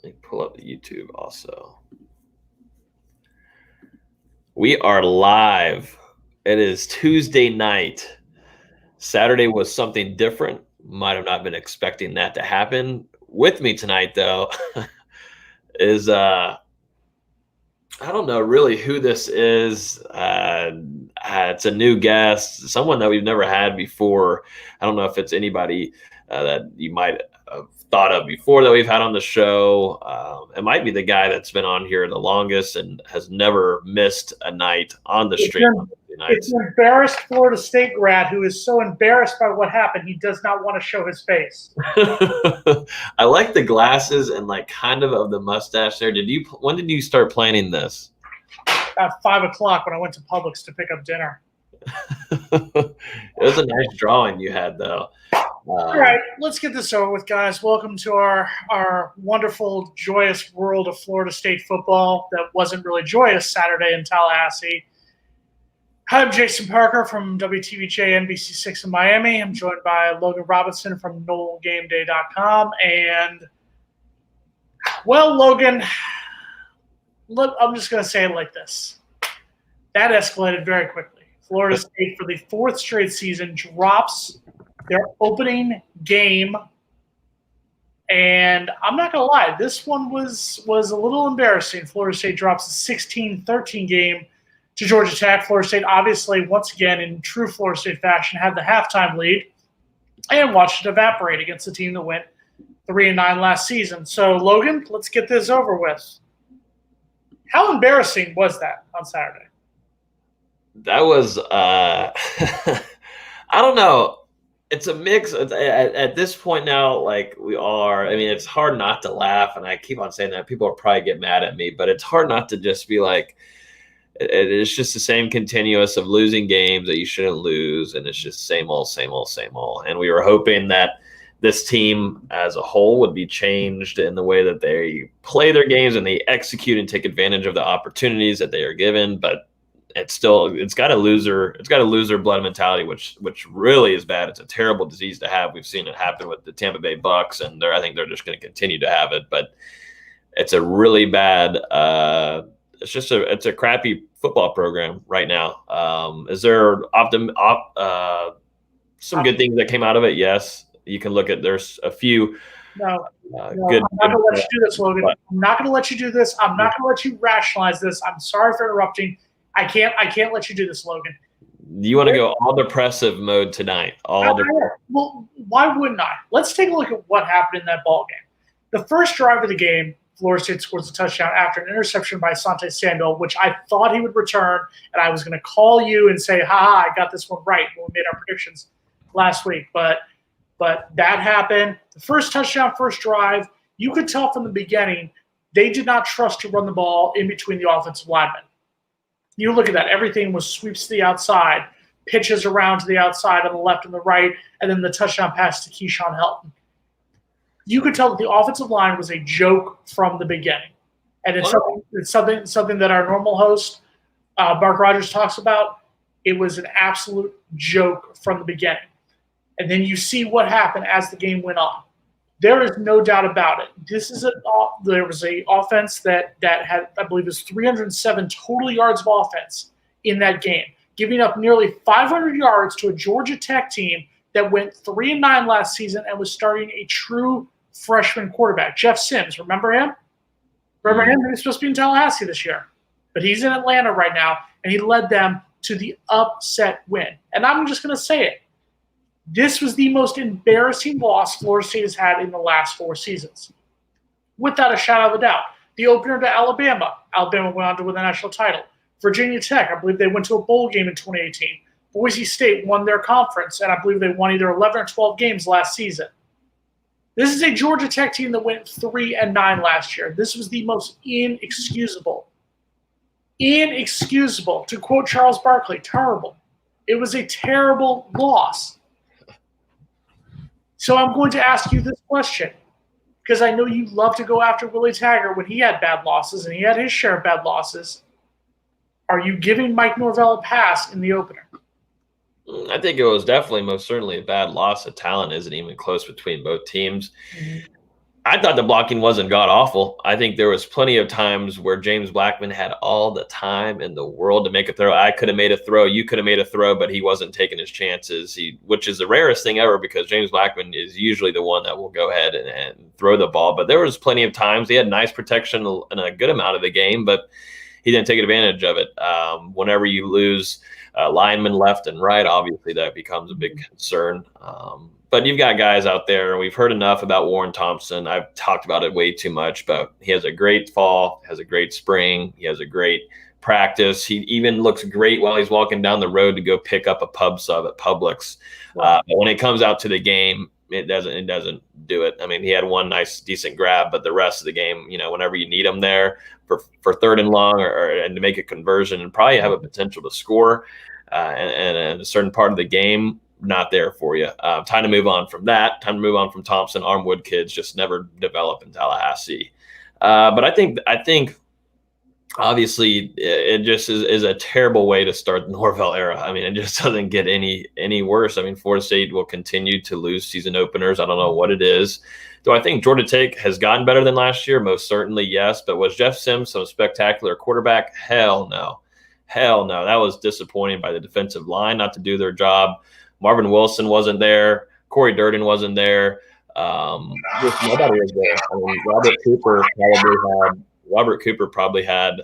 Let me pull up the YouTube also. We are live. It is Tuesday night. Saturday was something different. Might have not been expecting that to happen. With me tonight, though, is I don't know really who this is. It's a new guest, someone that we've never had before. I don't know if it's anybody that you might have thought of before that we've had on the show. It might be the guy that's been on here the longest and has never missed a night on the stream on Wednesday It's nights. an embarrassed Florida State grad who is so embarrassed by what happened, he does not want to show his face. I like the glasses and like kind of the mustache there. When did you start planning this? At 5 o'clock when I went to Publix to pick up dinner. It was a nice drawing you had, though. All right, let's get this over with, guys. Welcome to our wonderful, joyous world of Florida State football that wasn't really joyous Saturday in Tallahassee. Hi, I'm Jason Parker from WTVJ NBC6 in Miami. I'm joined by Logan Robinson from NoelGameDay.com. And, well, Logan, look, I'm just going to say it like this. That escalated very quickly. Florida State, for the fourth straight season, drops their opening game. And I'm not going to lie, this one was a little embarrassing. Florida State drops a 16-13 game to Georgia Tech. Florida State, obviously, once again, in true Florida State fashion, had the halftime lead and watched it evaporate against the team that went 3-9 last season. So, Logan, let's get this over with. How embarrassing was that on Saturday? That was, I don't know. It's a mix. At this point now, like we all are, I mean, it's hard not to laugh. And I keep on saying that. People will probably get mad at me, but it's hard not to just be like, it's just the same continuous of losing games that you shouldn't lose. And it's just same old, same old, same old. And we were hoping that this team as a whole would be changed in the way that they play their games and they execute and take advantage of the opportunities that they are given. But it's got a loser blood mentality, which really is bad. It's a terrible disease to have. We've seen it happen with the Tampa Bay Bucks, and I think they're just going to continue to have it. But it's a really bad. It's a crappy football program right now. Is there some good things that came out of it? Yes, you can look at. There's a few. No, I'm not going to let you do this, Logan. I'm not going to let you do this. I'm not going to let you rationalize this. I'm sorry for interrupting. I can't let you do this, Logan. You want to go all depressive mode tonight? Well, why wouldn't I? Let's take a look at what happened in that ball game. The first drive of the game, Florida State scores a touchdown after an interception by Asante Samuel, which I thought he would return, and I was going to call you and say, "Ha, I got this one right" when we made our predictions last week. But that happened. The first touchdown, first drive, you could tell from the beginning they did not trust to run the ball in between the offensive linemen. You look at that. Everything was sweeps to the outside, pitches around to the outside on the left and the right, and then the touchdown pass to Keyshawn Helton. You could tell that the offensive line was a joke from the beginning. And it's something that our normal host, Mark Rogers, talks about. It was an absolute joke from the beginning. And then you see what happened as the game went on. There is no doubt about it. There was an offense that had, I believe, it was 307 total yards of offense in that game, giving up nearly 500 yards to a Georgia Tech team that went 3-9 last season and was starting a true freshman quarterback, Jeff Sims. Remember him? Remember him? He was supposed to be in Tallahassee this year, but he's in Atlanta right now, and he led them to the upset win. And I'm just going to say it. This was the most embarrassing loss Florida State has had in the last 4 seasons. Without a shadow of a doubt. The opener to Alabama. Alabama went on to win the national title. Virginia Tech, I believe they went to a bowl game in 2018. Boise State won their conference, and I believe they won either 11 or 12 games last season. This is a Georgia Tech team that went 3-9 last year. This was the most inexcusable. Inexcusable. To quote Charles Barkley, terrible. It was a terrible loss. So I'm going to ask you this question, because I know you love to go after Willie Taggart when he had bad losses, and he had his share of bad losses. Are you giving Mike Norvell a pass in the opener? I think it was definitely most certainly a bad loss. The talent isn't even close between both teams. Mm-hmm. I thought the blocking wasn't god awful. I think there was plenty of times where James Blackman had all the time in the world to make a throw. I could have made a throw, you could have made a throw, but he wasn't taking his chances. Which is the rarest thing ever because James Blackman is usually the one that will go ahead and throw the ball. But there was plenty of times he had nice protection in a good amount of the game, but he didn't take advantage of it. Whenever you lose linemen left and right, obviously that becomes a big concern. But you've got guys out there. We've heard enough about Warren Thompson. I've talked about it way too much, but he has a great fall, has a great spring. He has a great practice. He even looks great while he's walking down the road to go pick up a pub sub at Publix. But when it comes out to the game, it doesn't do it. I mean, he had one nice, decent grab, but the rest of the game, whenever you need him there for third and long and to make a conversion and probably have a potential to score and a certain part of the game, not there for you. Time to move on from that. Time to move on from Thompson. Armwood kids just never develop in Tallahassee. But I think obviously it just is a terrible way to start the Norvell era. I mean, it just doesn't get any worse. I mean, Florida State will continue to lose season openers. I don't know what it is. Do I think Georgia Tech has gotten better than last year? Most certainly, yes. But was Jeff Sims some spectacular quarterback? Hell no. Hell no. That was disappointing by the defensive line not to do their job. Marvin Wilson wasn't there. Corey Durden wasn't there. Just nobody was there. I mean, Robert Cooper probably had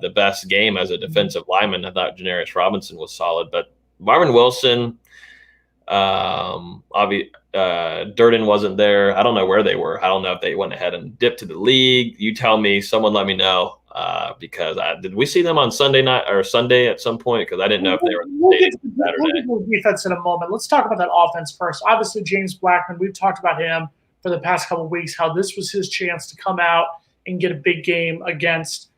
the best game as a defensive lineman. I thought Janarius Robinson was solid, but Marvin Wilson, Durden wasn't there. I don't know where they were. I don't know if they went ahead and dipped to the league. You tell me. Someone let me know. Because did we see them on Sunday night or Sunday at some point? Because I didn't know if they were Saturday. We'll get to defense in a moment. Let's talk about that offense first. Obviously, James Blackman, we've talked about him for the past couple of weeks, how this was his chance to come out and get a big game against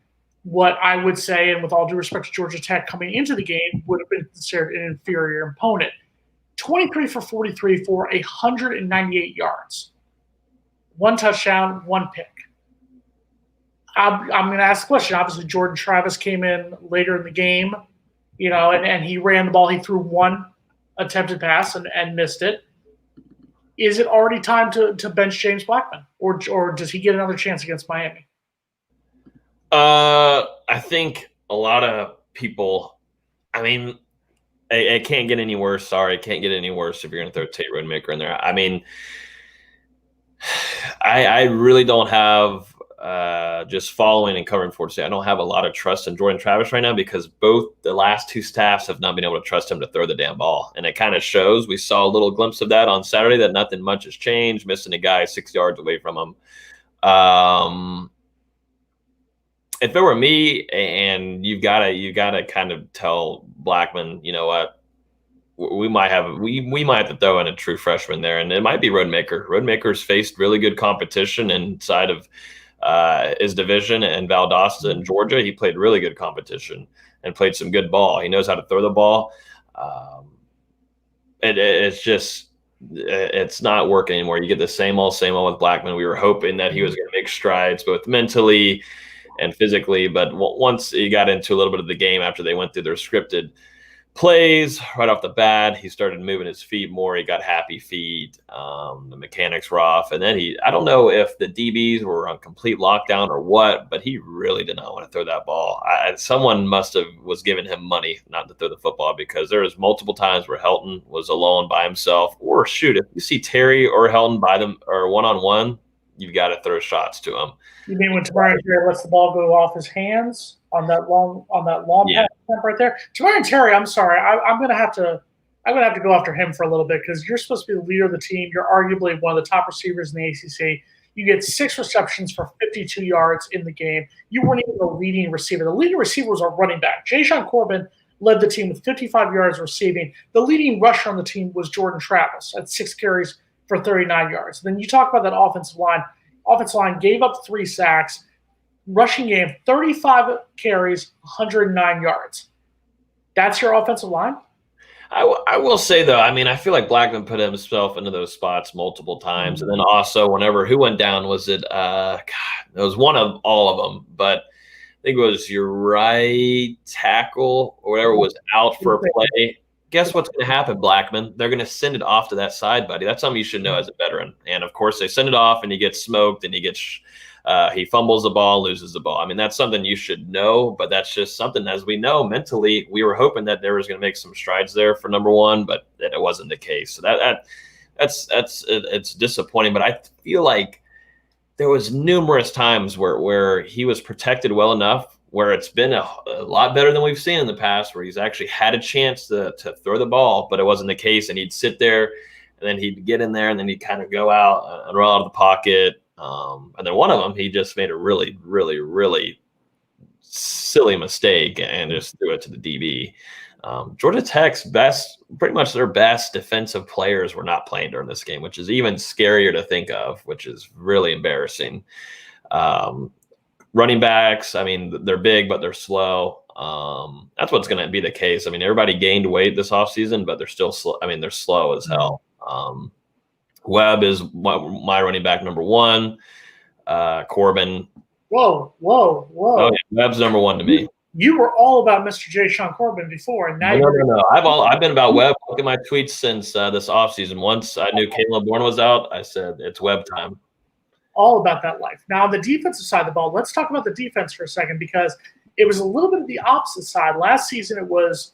what I would say, and with all due respect to Georgia Tech coming into the game, would have been considered an inferior opponent. 23 for 43 for 198 yards. One touchdown, one pick. I'm going to ask the question. Obviously, Jordan Travis came in later in the game, and he ran the ball. He threw one attempted pass and missed it. Is it already time to bench James Blackman, or does he get another chance against Miami? I think a lot of people, I mean, it can't get any worse. Sorry, it can't get any worse if you're going to throw Tate Rodemaker in there. I mean, I really don't have just following and covering Florida State. I don't have a lot of trust in Jordan Travis right now because both the last two staffs have not been able to trust him to throw the damn ball. And it kind of shows. We saw a little glimpse of that on Saturday that nothing much has changed, missing a guy 6 yards away from him. If it were me and you gotta kind of tell Blackman, you know what, we might have to throw in a true freshman there, and it might be Rodemaker. Rodemaker's faced really good competition inside of his division, and Valdosta in Georgia. He played really good competition and played some good ball. He knows how to throw the ball. It's not working anymore. You get the same old with Blackman. We were hoping that he was going to make strides both mentally and physically, but once he got into a little bit of the game after they went through their scripted plays right off the bat, he started moving his feet more. He got happy feet. The mechanics were off, and then I don't know if the DBs were on complete lockdown or what, but he really did not want to throw that ball. Someone was giving him money not to throw the football, because there was multiple times where Helton was alone by himself, or shoot, if you see Terry or Helton by them or one-on-one, you've got to throw shots to him. You mean when Tamarian Terry lets the ball go off his hands on that long pass right there? Tamarian Terry, I'm sorry, I'm gonna have to go after him for a little bit, because you're supposed to be the leader of the team. You're arguably one of the top receivers in the ACC. You get 6 receptions for 52 yards in the game. You weren't even the leading receiver. The leading receiver was a running back. Ja'Shawn Corbin led the team with 55 yards receiving. The leading rusher on the team was Jordan Travis at 6 carries for 39 yards. Then you talk about that offensive line. Offensive line gave up 3 sacks. Rushing game, 35 carries, 109 yards. That's your offensive line? I will say, though, I mean, I feel like Blackman put himself into those spots multiple times. And then also, who went down, was it? It was one of all of them. But I think it was your right tackle or whatever was out for a play. guess what's going to happen, Blackman? They're going to send it off to that side, buddy. That's something you should know as a veteran. And of course, they send it off, and he gets smoked, and he fumbles the ball, loses the ball. I mean, that's something you should know, but that's just something, as we know, mentally, we were hoping that there was going to make some strides there for number one, but it wasn't the case. So it's disappointing. But I feel like there was numerous times where he was protected well enough, where it's been a lot better than we've seen in the past, where he's actually had a chance to throw the ball, but it wasn't the case. And he'd sit there, and then he'd get in there, and then he'd kind of go out and roll out of the pocket. And then one of them, he just made a really, really, really silly mistake and just threw it to the DB. Georgia Tech's pretty much their best defensive players were not playing during this game, which is even scarier to think of, which is really embarrassing. Running backs, I mean, they're big, but they're slow. That's what's going to be the case. I mean, everybody gained weight this offseason, but they're still slow. I mean, they're slow as hell. Webb is my running back number one. Corbin. Whoa. Oh, yeah, Webb's number one to me. You were all about Mr. J. Sean Corbin before, and now No. I've been about Webb. Look at my tweets since this offseason. Once I knew Caleb Bourne was out, I said it's Webb time. All about that life. Now, on the defensive side of the ball, let's talk about the defense for a second, because it was a little bit of the opposite side. Last season, it was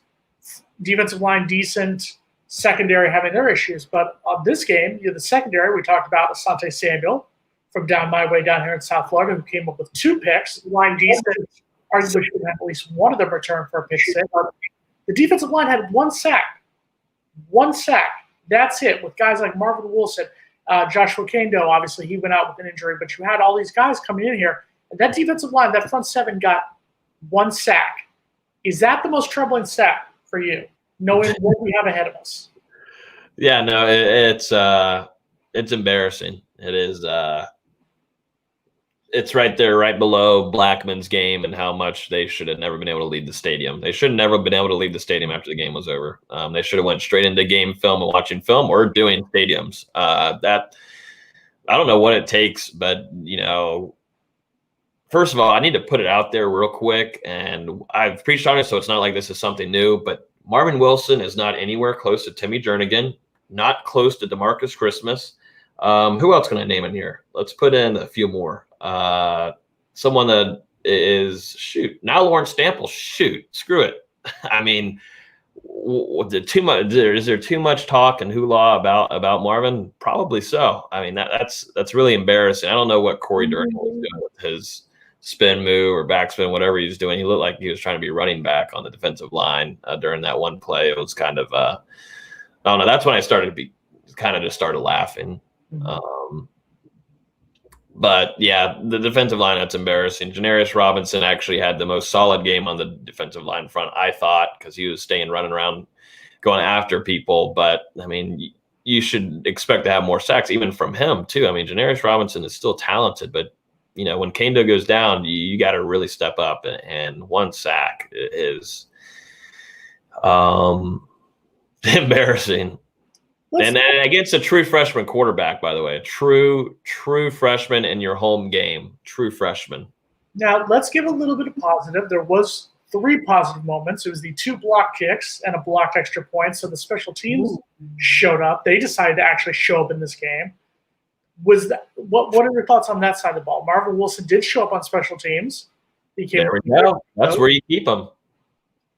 defensive line decent, secondary having their issues. But on this game, the secondary, we talked about Asante Samuel from down my way down here in South Florida, who came up with 2 picks. Line decent, arguably should have at least one of them return for a pick six. The defensive line had 1 sack. 1 sack. That's it. With guys like Marvin Wilson, Joshua Kando, obviously he went out with an injury, but you had all these guys coming in here. And that defensive line, that front seven, got 1 sack. Is that the most troubling stat for you, knowing what we have ahead of us? Yeah, no, it's embarrassing. It is. It's right there, right below Blackman's game and how much they should have never been able to leave the stadium. They should have never been able to leave the stadium after the game was over. They should have went straight into game film and watching film or doing stadiums. That I don't know what it takes, but first of all, I need to put it out there real quick, and I've preached on it, so it's not like this is something new. But Marvin Wilson is not anywhere close to Timmy Jernigan, not close to DeMarcus Christmas. Who else can I name in here? Let's put in a few more. Someone that is now Lawrence Stample. Screw it. I mean, is there too much talk and hoolah about Marvin? Probably so. I mean, that's really embarrassing. I don't know what Corey Durham was doing with his spin move or backspin, whatever he was doing. He looked like he was trying to be running back on the defensive line during that one play. It was kind of I don't know. That's when I started laughing. But yeah, the defensive line, that's embarrassing. Janarius Robinson actually had the most solid game on the defensive line front, I thought, because he was running around, going after people. But I mean, you should expect to have more sacks, even from him too. I mean, Janarius Robinson is still talented, but when Kando goes down, you got to really step up. And 1 sack is embarrassing. And against a true freshman quarterback, by the way, a true freshman in your home game, true freshman. Now, let's give a little bit of positive. There was 3 positive moments. It was the 2 block kicks and a blocked extra point. So the special teams showed up. They decided to actually show up in this game. What are your thoughts on that side of the ball? Marvin Wilson did show up on special teams. There we go. That's where you keep him.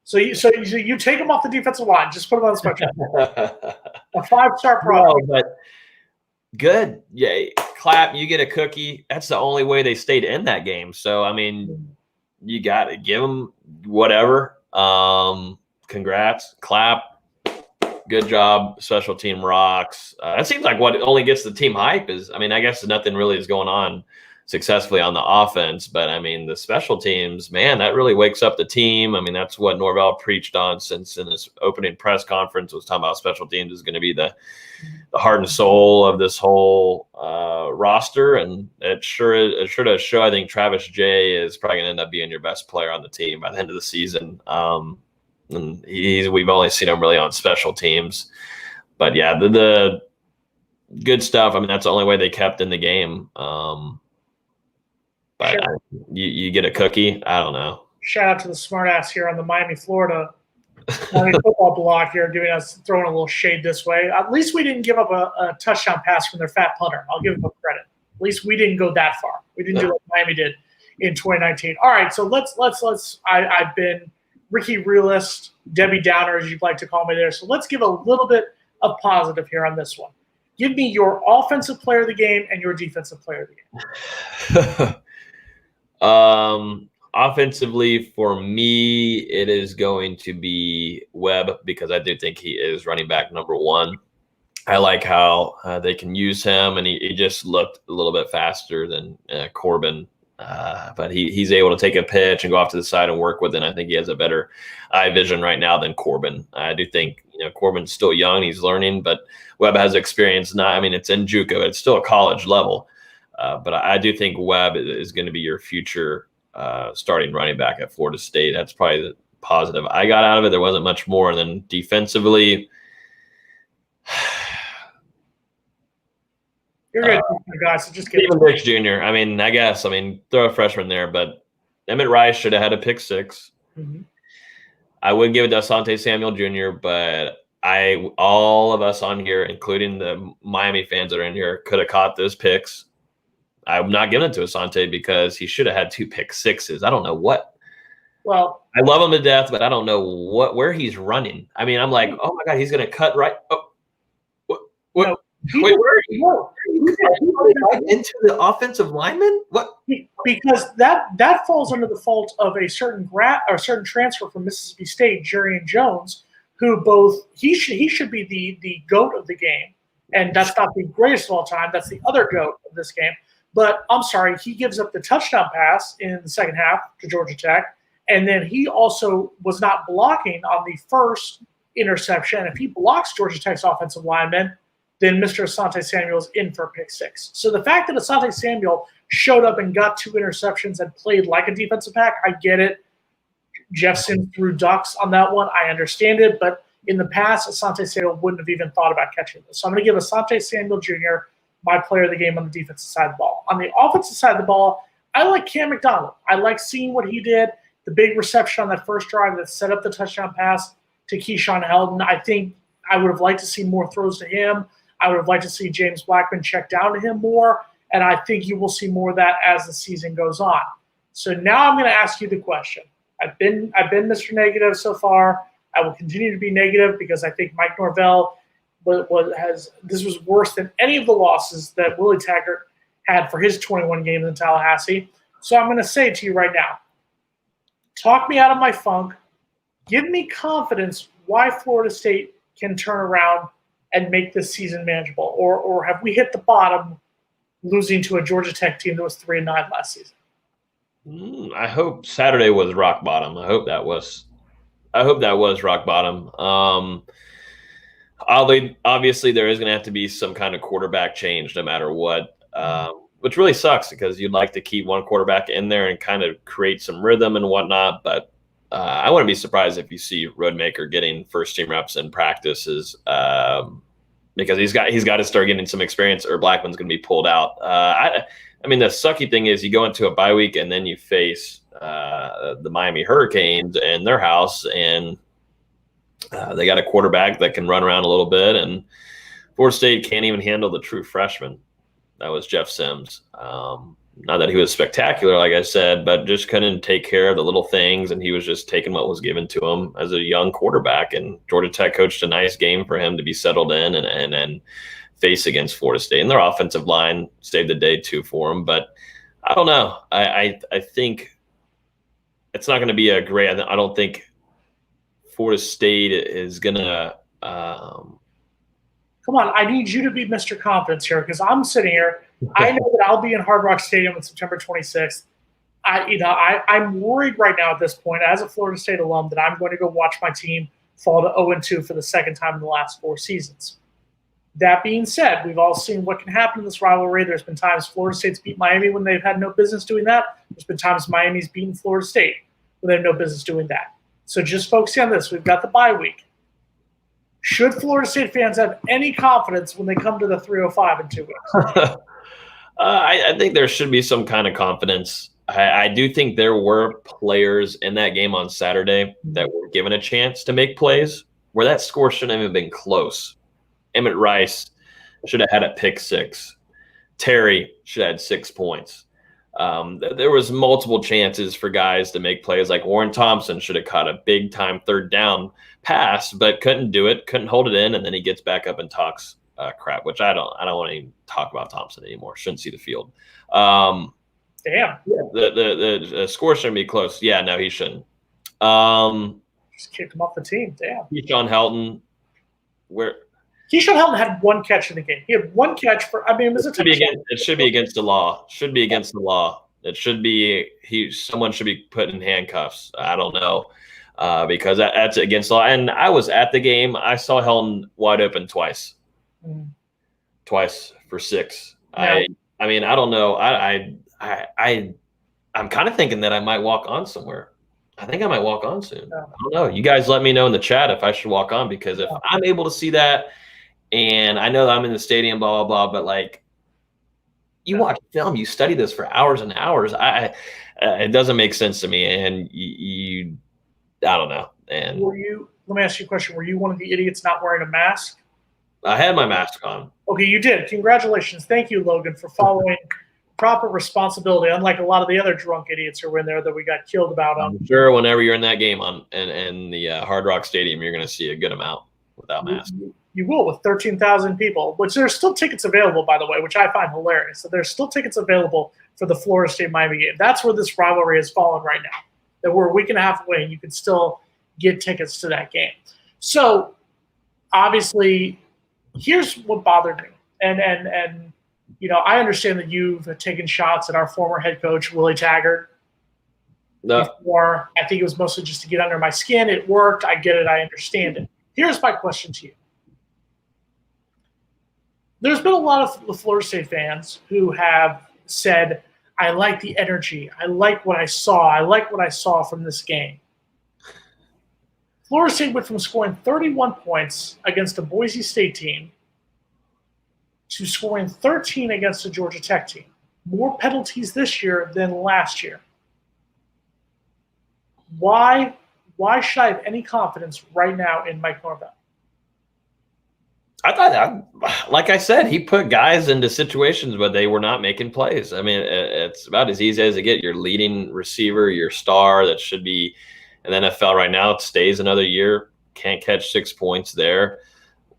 So you take him off the defensive line. Just put him on the special. A 5-star product. No, but good. Yeah, clap. You get a cookie. That's the only way they stayed in that game. So I mean, you got to give them whatever. Congrats. Clap. Good job. Special team rocks. That seems like what only gets the team hype is. I mean, I guess nothing really is going on successfully on the offense, but I mean, the special teams, man, that really wakes up the team. I mean, that's what Norvell preached on since in his opening press conference, was talking about special teams is going to be the heart and soul of this whole roster. And it sure does show. I think Travis Jay is probably going to end up being your best player on the team by the end of the season. And we've only seen him really on special teams, but yeah, the good stuff. I mean, that's the only way they kept in the game. But sure. You get a cookie. I don't know. Shout out to the smartass here on the Miami, Florida Monday football block here, throwing a little shade this way. At least we didn't give up a touchdown pass from their fat punter. I'll give them credit. At least we didn't go that far. We didn't do what Miami did in 2019. All right, so let's. I've been Ricky Realist, Debbie Downer, as you'd like to call me there. So let's give a little bit of positive here on this one. Give me your offensive player of the game and your defensive player of the game. Offensively, for me, it is going to be Webb because I do think he is running back number one. I like how they can use him, and he just looked a little bit faster than Corbin. But he's able to take a pitch and go off to the side and work with it. And I think he has a better eye vision right now than Corbin. I do think Corbin's still young, he's learning, but Webb has experience. It's in JUCO, it's still a college level. But I do think Webb is going to be your future starting running back at Florida State. That's probably the positive I got out of it. There wasn't much more. And then defensively, you're good, guys. So just get Stephen Dix Jr. I guess throw a freshman there, but Emmett Rice should have had a pick six. Mm-hmm. I would give it to Asante Samuel Jr., but all of us on here, including the Miami fans that are in here, could have caught those picks. I'm not giving it to Asante because he should have had 2 pick sixes. I don't know what. Well, I love him to death, but I don't know where he's running. I'm like, oh my God, he's going to cut right. Oh, what? No, wait, where are you? Right into the offensive lineman? What? Because that falls under the fault of a certain transfer from Mississippi State, Jerian Jones, who he should be the GOAT of the game, and that's not the greatest of all time. That's the other GOAT of this game. But I'm sorry, he gives up the touchdown pass in the second half to Georgia Tech, and then he also was not blocking on the first interception. If he blocks Georgia Tech's offensive lineman, then Mr. Asante Samuel is in for a pick six. So the fact that Asante Samuel showed up and got 2 interceptions and played like a defensive back, I get it. Jeff Sims threw ducks on that one. I understand it. But in the past, Asante Samuel wouldn't have even thought about catching this. So I'm going to give Asante Samuel Jr. my player of the game on the defensive side of the ball. On the offensive side of the ball, I like Cam McDonald. I like seeing what he did, the big reception on that first drive that set up the touchdown pass to Keyshawn Helton. I think I would have liked to see more throws to him. I would have liked to see James Blackman check down to him more, and I think you will see more of that as the season goes on. So now I'm going to ask you the question. I've been Mr. Negative so far. I will continue to be negative because I think Mike Norvell this was worse than any of the losses that Willie Taggart had for his 21 games in Tallahassee. So I'm going to say to you right now, talk me out of my funk. Give me confidence why Florida State can turn around and make this season manageable. Or have we hit the bottom losing to a Georgia Tech team that was 3-9 last season? I hope Saturday was rock bottom. I hope that was rock bottom. Obviously, there is going to have to be some kind of quarterback change no matter what, which really sucks because you'd like to keep one quarterback in there and kind of create some rhythm and whatnot. But I wouldn't be surprised if you see Roadmaker getting first-team reps in practices because he's got to start getting some experience or Blackman's going to be pulled out. The sucky thing is you go into a bye week and then you face the Miami Hurricanes in their house and they got a quarterback that can run around a little bit, and Florida State can't even handle the true freshman. That was Jeff Sims. Not that he was spectacular, like I said, but just couldn't take care of the little things, and he was just taking what was given to him as a young quarterback. And Georgia Tech coached a nice game for him to be settled in and face against Florida State. And their offensive line saved the day too for him. But I don't know. I think it's not going to be a great. I don't think Florida State is going to. Come on, I need you to be Mr. Confidence here because I'm sitting here. I know that I'll be in Hard Rock Stadium on September 26th. I'm worried right now at this point as a Florida State alum that I'm going to go watch my team fall to 0-2 for the second time in the last 4 seasons. That being said, we've all seen what can happen in this rivalry. There's been times Florida State's beat Miami when they've had no business doing that. There's been times Miami's beaten Florida State when they have no business doing that. So just focusing on this, we've got the bye week. Should Florida State fans have any confidence when they come to the 305 in 2 weeks? I think there should be some kind of confidence. I do think there were players in that game on Saturday that were given a chance to make plays where that score shouldn't have even been close. Emmett Rice should have had a pick six. Terry should have had 6 points. There was multiple chances for guys to make plays. Like Warren Thompson should have caught a big time third down pass, but couldn't do it, couldn't hold it in, and then he gets back up and talks crap, which I don't want to even talk about Thompson anymore. Shouldn't see the field. Damn. The score shouldn't be close. Yeah, no, he shouldn't. Just kicked him off the team. Damn. Keyshawn Helton, where Keyshawn Helton had 1 catch in the game. He had 1 catch for. I mean, it should be against the law. Should be against the law. It should be someone should be put in handcuffs. I don't know. Because that's against the law. And I was at the game. I saw Helton wide open twice. Twice for 6. Yeah. I mean, I don't know. I'm kind of thinking that I might walk on somewhere. I think I might walk on soon. I don't know. You guys let me know in the chat if I should walk on, because if I'm able to see that, and I know that I'm in the stadium, blah, blah, blah, but like, you watch film, you study this for hours and hours. It doesn't make sense to me. And I don't know. And let me ask you a question. Were you one of the idiots not wearing a mask? I had my mask on. Okay, you did. Congratulations. Thank you, Logan, for following proper responsibility, unlike a lot of the other drunk idiots who were in there that we got killed about. I'm sure whenever you're in that game in the Hard Rock Stadium, you're going to see a good amount without masks. You will, with 13,000 people, which there's still tickets available, by the way, which I find hilarious. So there's still tickets available for the Florida State-Miami game. That's where this rivalry has fallen right now. That we're a week and a half away, and you can still get tickets to that game. So, obviously, here's what bothered me. And you know, I understand that you've taken shots at our former head coach, Willie Taggart. No. Before. I think it was mostly just to get under my skin. It worked. I get it. I understand it. Here's my question to you. There's been a lot of Florida State fans who have said, I like the energy. I like what I saw. I like what I saw from this game. Florida State went from scoring 31 points against a Boise State team to scoring 13 against a Georgia Tech team. More penalties this year than last year. Why should I have any confidence right now in Mike Norvell? I thought, like I said, he put guys into situations where they were not making plays. I mean, it's about as easy as it gets. Your leading receiver, your star that should be in the NFL right now, it stays another year, can't catch 6 points there.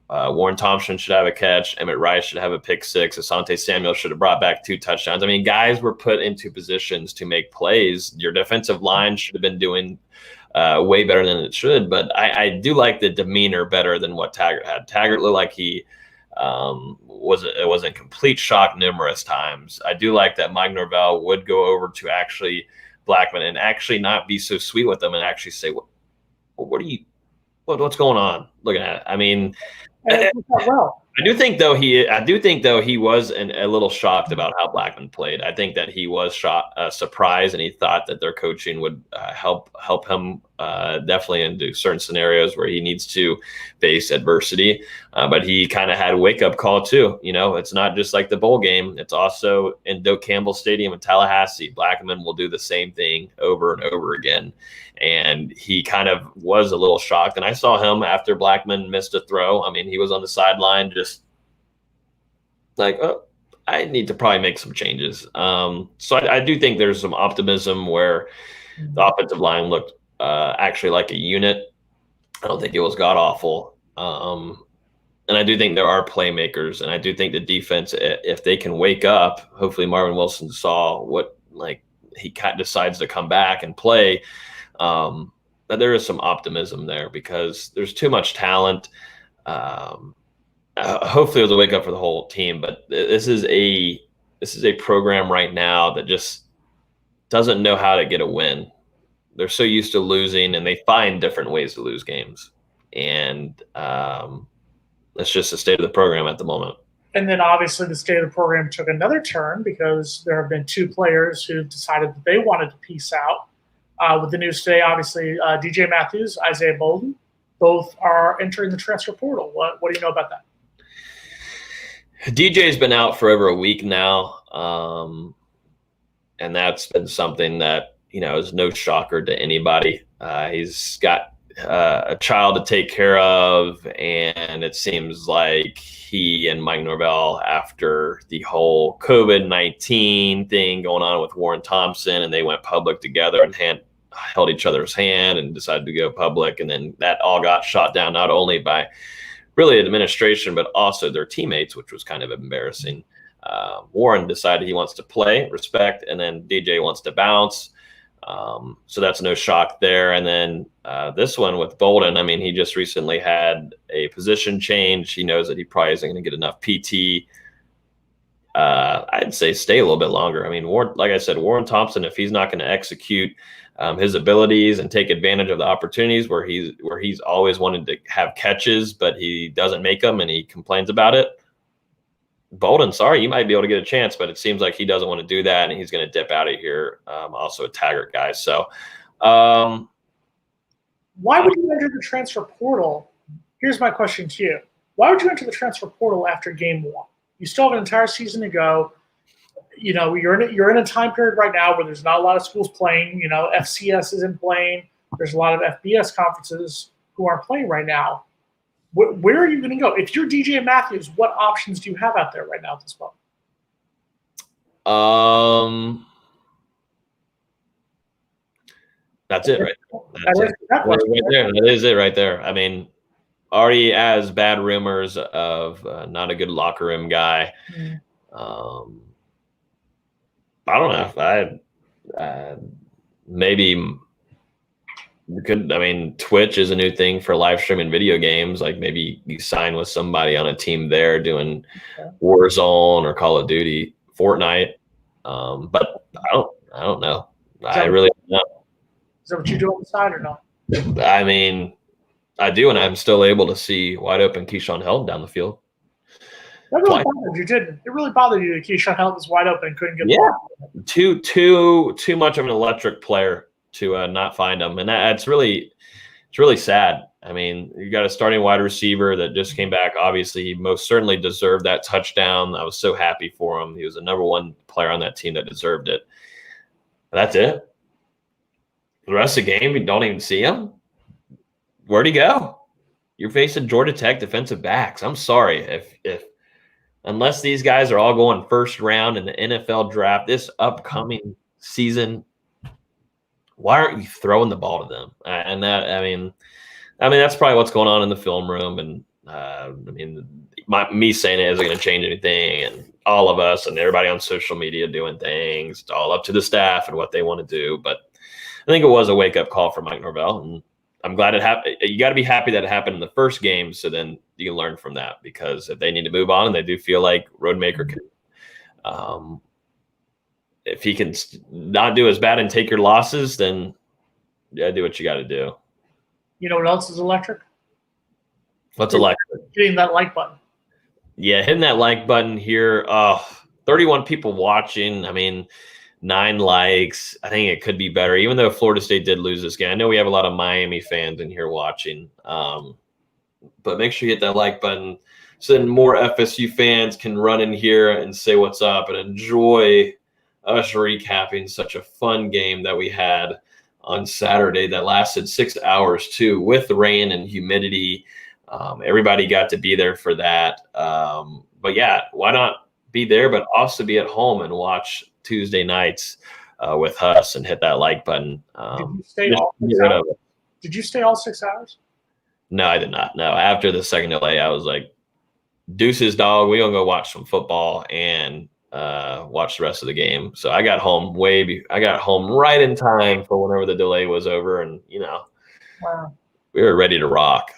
Warren Thompson should have a catch. Emmett Rice should have a pick six. Asante Samuel should have brought back 2 touchdowns. I mean, guys were put into positions to make plays. Your defensive line should have been doing way better than it should. But I do like the demeanor better than what Taggart had. Taggart looked like he was in complete shock numerous times. I do like that Mike Norvell would go over to actually Blackman and actually not be so sweet with them and actually say, what's going on? Looking at it. I mean, I do think though he was a little shocked about how Blackman played. I think that he was surprised, and he thought that their coaching would help him definitely into certain scenarios where he needs to face adversity. But he kind of had a wake up call too. You know, it's not just like the bowl game; it's also in Doak Campbell Stadium in Tallahassee. Blackman will do the same thing over and over again. And he kind of was a little shocked. And I saw him after Blackman missed a throw. I mean, he was on the sideline just like, oh, I need to probably make some changes. So I do think there's some optimism where the offensive line looked actually like a unit. I don't think it was god-awful. And I do think there are playmakers. And I do think the defense, if they can wake up, hopefully Marvin Wilson saw what, like, he decides to come back and play. But there is some optimism there because there's too much talent. Hopefully it was a wake up for the whole team, but this is a program right now that just doesn't know how to get a win. They're so used to losing, and they find different ways to lose games. And that's just the state of the program at the moment. And then obviously the state of the program took another turn because there have been 2 players who decided that they wanted to peace out. With the news today, obviously, DJ Matthews, Isaiah Bolden, both are entering the transfer portal. What do you know about that? DJ's been out for over a week now. and that's been something that is no shocker to anybody. He's got a child to take care of, and it seems like he and Mike Norvell, after the whole COVID-19 thing going on with Warren Thompson, and they went public together and held each other's hand and decided to go public, and then that all got shot down, not only by really administration, but also their teammates, which was kind of embarrassing. Warren decided he wants to play, respect, and then DJ wants to bounce. So that's no shock there. And then this one with Bolden, I mean, he just recently had a position change. He knows that he probably isn't going to get enough PT. I'd say stay a little bit longer. I mean, like I said, Warren Thompson, if he's not going to execute his abilities and take advantage of the opportunities where he's always wanted to have catches, but he doesn't make them and he complains about it. Bolden, sorry, you might be able to get a chance, but it seems like he doesn't want to do that, and he's going to dip out of here. Also a Taggart guy. So why would you enter the transfer portal? Here's my question to you. Why would you enter the transfer portal after game one? You still have an entire season to go. You're in a time period right now where there's not a lot of schools playing. FCS isn't playing. There's a lot of FBS conferences who aren't playing right now. Where are you going to go? If you're DJ Matthews, what options do you have out there right now at this moment? That's it right there. That is it right there. I mean, already has bad rumors of not a good locker room guy. I don't know if maybe could. I mean, Twitch is a new thing for live streaming video games. Like maybe you sign with somebody on a team there doing Warzone or Call of Duty, Fortnite. But I don't know. I really don't know. Is that what you do on the side or not? I mean, I do, and I'm still able to see wide open Keyshawn Helton down the field. That really bothered you, didn't it? It really bothered you that Keyshawn Helton was wide open and couldn't get the ball. Too much of an electric player to not find him, and it's really sad. I mean, you got a starting wide receiver that just came back. Obviously, he most certainly deserved that touchdown. I was so happy for him. He was the number one player on that team that deserved it. But that's it. The rest of the game, you don't even see him. Where'd he go? You're facing Georgia Tech defensive backs. I'm sorry if unless these guys are all going first round in the NFL draft this upcoming season, why aren't you throwing the ball to them? And that, I mean, that's probably what's going on in the film room. And me saying it isn't going to change anything. And all of us and everybody on social media doing things, it's all up to the staff and what they want to do. But I think it was a wake up call for Mike Norvell, and I'm glad it happened. You got to be happy that it happened in the first game, so then you can learn from that. Because if they need to move on, and they do feel like Roadmaker can, if he can not do as bad and take your losses, then do what you got to do. You know what else is electric? What's electric? Hitting that like button. Yeah, hitting that like button here. 31 people watching. I mean, 9 likes. I think it could be better, even though Florida State did lose this game. I know we have a lot of Miami fans in here watching, but make sure you hit that like button so then more FSU fans can run in here and say what's up and enjoy us recapping such a fun game that we had on Saturday that lasted 6 hours too, with rain and humidity. Everybody got to be there for that. But yeah, why not be there, but also be at home and watch Tuesday nights with us and hit that like button. Did you stay all 6 hours? No, I did not. No, after the second delay, I was like, deuces, dog. We're going to go watch some football and watch the rest of the game. So I got home right in time for whenever the delay was over. And, wow, we were ready to rock.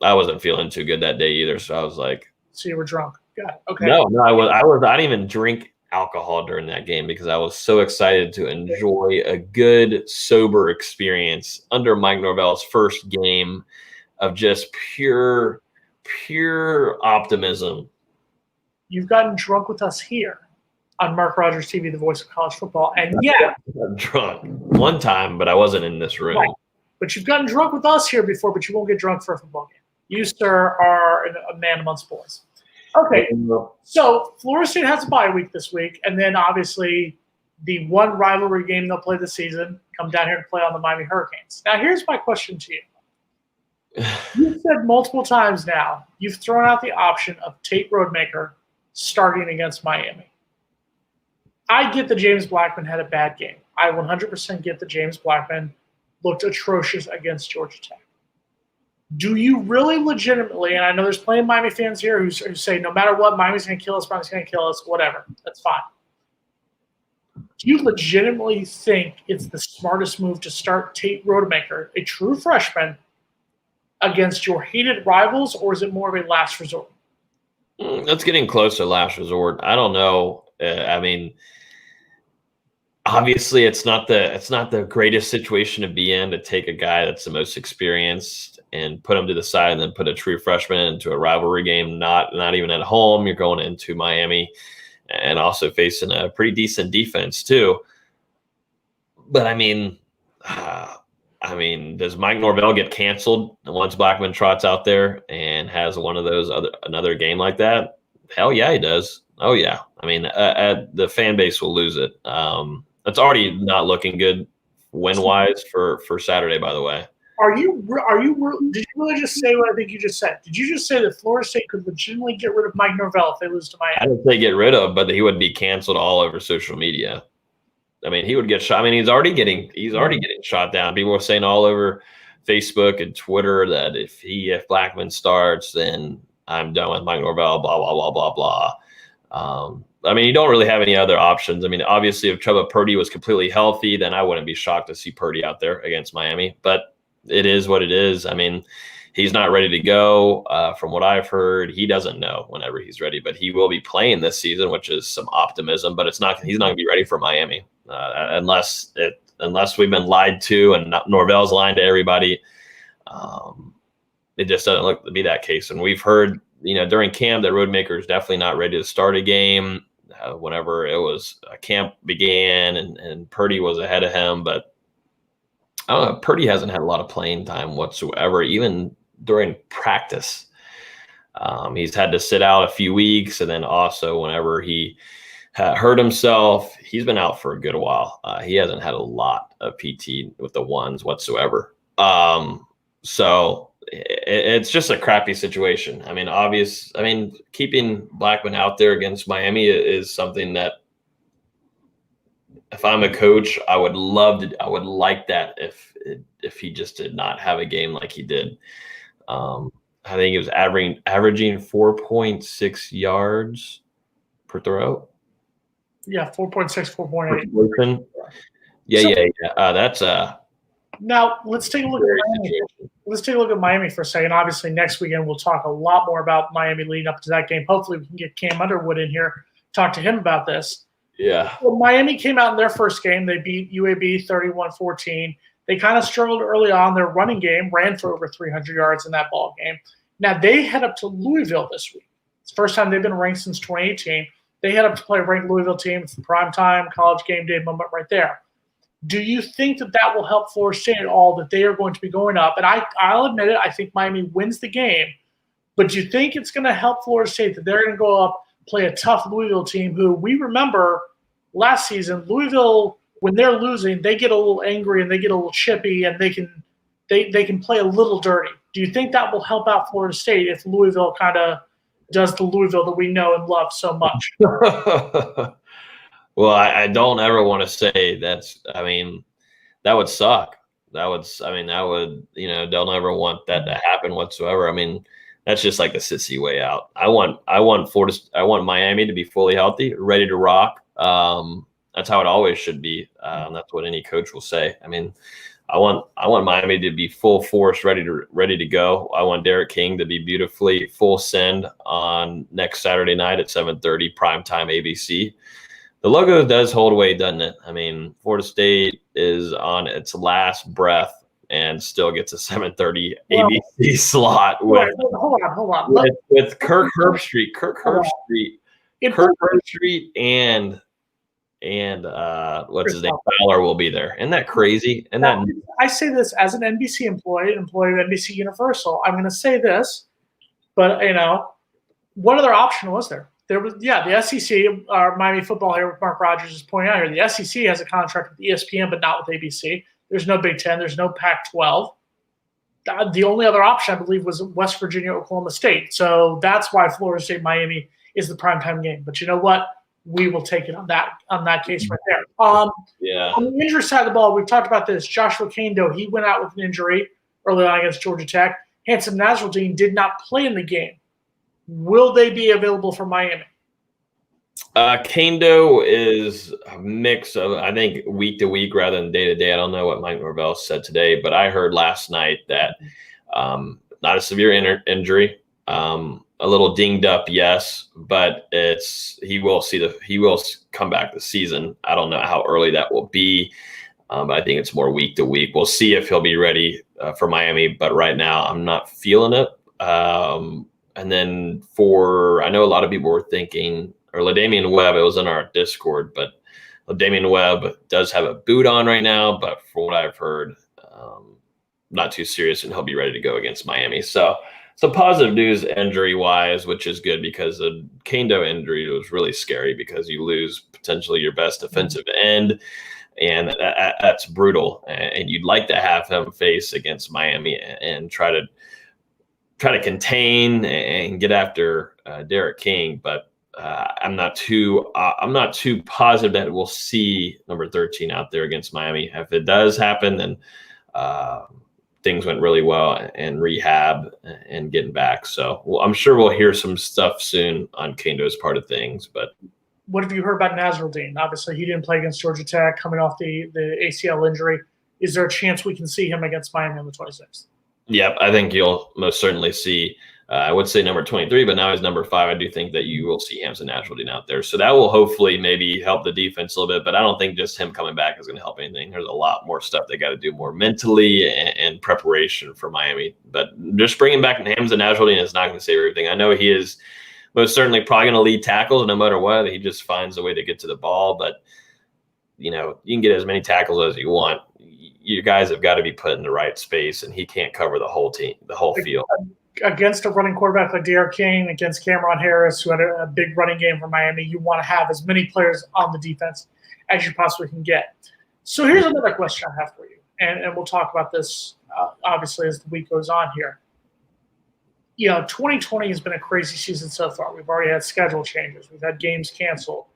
I wasn't feeling too good that day either. So I was like, so you were drunk. Got it. Okay. No, I didn't even drink alcohol during that game because I was so excited to enjoy a good, sober experience under Mike Norvell's first game of just pure optimism. You've gotten drunk with us here on Mark Rogers TV, the voice of college football. And yeah, I'm drunk one time, but I wasn't in this room. Right. But you've gotten drunk with us here before, but you won't get drunk for a football game. You, sir, are a man amongst boys. Okay, so Florida State has a bye week this week, and then obviously the one rivalry game they'll play this season, come down here and play on the Miami Hurricanes. Now, here's my question to you. You've said multiple times now, you've thrown out the option of Tate Rodemaker starting against Miami. I get that James Blackman had a bad game. I 100% get that James Blackman looked atrocious against Georgia Tech. Do you really legitimately, and I know there's plenty of Miami fans here who say no matter what, Miami's going to kill us, whatever. That's fine. Do you legitimately think it's the smartest move to start Tate Rodemaker, a true freshman, against your hated rivals, or is it more of a last resort? That's getting close to last resort. I don't know. I mean, obviously, it's not the greatest situation to be in, to take a guy that's the most experienced and put him to the side, and then put a true freshman into a rivalry game. Not even at home. You're going into Miami, and also facing a pretty decent defense too. But I mean, does Mike Norvell get canceled once Blackman trots out there and has one of those another game like that? Hell yeah, he does. Oh yeah. I mean, the fan base will lose it. It's already not looking good win-wise for Saturday, by the way. Did you really just say what I think you just said? Did you just say that Florida State could legitimately get rid of Mike Norvell if they lose to Miami? I didn't say get rid of, but he would be canceled all over social media. I mean, he would get shot. I mean, he's already getting shot down. People are saying all over Facebook and Twitter that if Blackman starts, then I'm done with Mike Norvell, blah, blah, blah, blah, blah. I mean, you don't really have any other options. I mean, obviously, if Trevor Purdy was completely healthy, then I wouldn't be shocked to see Purdy out there against Miami. But it is what it is. I mean, he's not ready to go. From what I've heard, he doesn't know whenever he's ready, but he will be playing this season, which is some optimism. But he's not going to be ready for Miami unless we've been lied to and Norvell's lying to everybody. It just doesn't look to be that case. And we've heard, during camp that Rodemaker is definitely not ready to start a game. Whenever camp began and Purdy was ahead of him, but I don't know. Purdy hasn't had a lot of playing time whatsoever, even during practice. He's had to sit out a few weeks, and then also whenever he hurt himself, he's been out for a good while. He hasn't had a lot of PT with the ones whatsoever. So it's just a crappy situation. I mean, keeping Blackman out there against Miami is something that, if I'm a coach, I would like that if he just did not have a game like he did. I think he was averaging 4.6 yards per throw. Yeah, 4.6, 4.8. Yeah. That's now let's take a look at Miami. Let's take a look at Miami for a second. Obviously, next weekend we'll talk a lot more about Miami leading up to that game. Hopefully, we can get Cam Underwood in here, talk to him about this. Yeah. Well, Miami came out in their first game. They beat UAB 31-14. They kind of struggled early on. Their running game ran for over 300 yards in that ball game. Now, they head up to Louisville this week. It's the first time they've been ranked since 2018. They head up to play a ranked Louisville team. It's the primetime college game day moment right there. Do you think that will help Florida State at all, that they are going to be going up? And I'll admit it, I think Miami wins the game. But do you think it's going to help Florida State that they're going to go up, play a tough Louisville team who we remember last season, Louisville, when they're losing, they get a little angry and they get a little chippy and they can play a little dirty. Do you think that will help out Florida State if Louisville kind of does the Louisville that we know and love so much? Well, I don't ever want to say that would suck. They'll never want that to happen whatsoever. I mean, that's just like the sissy way out. I want Miami to be fully healthy, ready to rock. That's how it always should be. That's what any coach will say. I mean, I want Miami to be full force, ready to go. I want Derek King to be beautifully full send on next Saturday night at 7:30 primetime ABC. The logo does hold weight, doesn't it? I mean, Florida State is on its last breath and still gets a 7:30 ABC slot with hold on. with Kirk Herbstreit and what's his name? Fowler will be there. Isn't that crazy? And I say this as an NBC employee of NBC Universal. I'm going to say this, but what other option was there? There was, yeah, the SEC, Miami football here with Mark Rogers is pointing out here. The SEC has a contract with ESPN, but not with ABC. There's no Big Ten. There's no Pac-12. The only other option, I believe, was West Virginia, Oklahoma State. So that's why Florida State Miami is the primetime game. But you know what? We will take it on that case right there. Yeah. On the injury side of the ball, we've talked about this. Joshua Kando, he went out with an injury early on against Georgia Tech. Handsome Nasruddin did not play in the game. Will they be available for Miami? Kando is a mix of, I think, week to week rather than day to day. I don't know what Mike Norvell said today, but I heard last night that not a severe injury, a little dinged up, yes, but he will come back this season. I don't know how early that will be, but I think it's more week to week. We'll see if he'll be ready for Miami, but right now I'm not feeling it. And then I know a lot of people were thinking, or LaDamian Webb, it was in our Discord, but LaDamian Webb does have a boot on right now, but from what I've heard, not too serious, and he'll be ready to go against Miami. So some positive news injury-wise, which is good because the Kando injury was really scary because you lose potentially your best defensive end, and that's brutal. And you'd like to have him face against Miami and try to contain and get after Derek King, but I'm not too positive that we'll see number 13 out there against Miami. If it does happen, then things went really well and rehab and getting back. So I'm sure we'll hear some stuff soon on Kando's part of things. But what have you heard about Nasruddin? Obviously, he didn't play against Georgia Tech coming off the ACL injury. Is there a chance we can see him against Miami on the 26th? Yep, I think you'll most certainly see. I would say number 23, but now he's number 5. I do think that you will see Handsome Nasruddin out there. So that will hopefully maybe help the defense a little bit, but I don't think just him coming back is going to help anything. There's a lot more stuff they got to do more mentally and preparation for Miami. But just bringing back Handsome Nasruddin is not going to save everything. I know he is most certainly probably going to lead tackles no matter what. He just finds a way to get to the ball, but you can get as many tackles as you want. You guys have got to be put in the right space, and he can't cover the whole team, the whole field. Against a running quarterback like Derek King, against Cameron Harris, who had a big running game for Miami, you want to have as many players on the defense as you possibly can get. So here's another question I have for you, and we'll talk about this obviously as the week goes on here. 2020 has been a crazy season so far. We've already had schedule changes. We've had games canceled.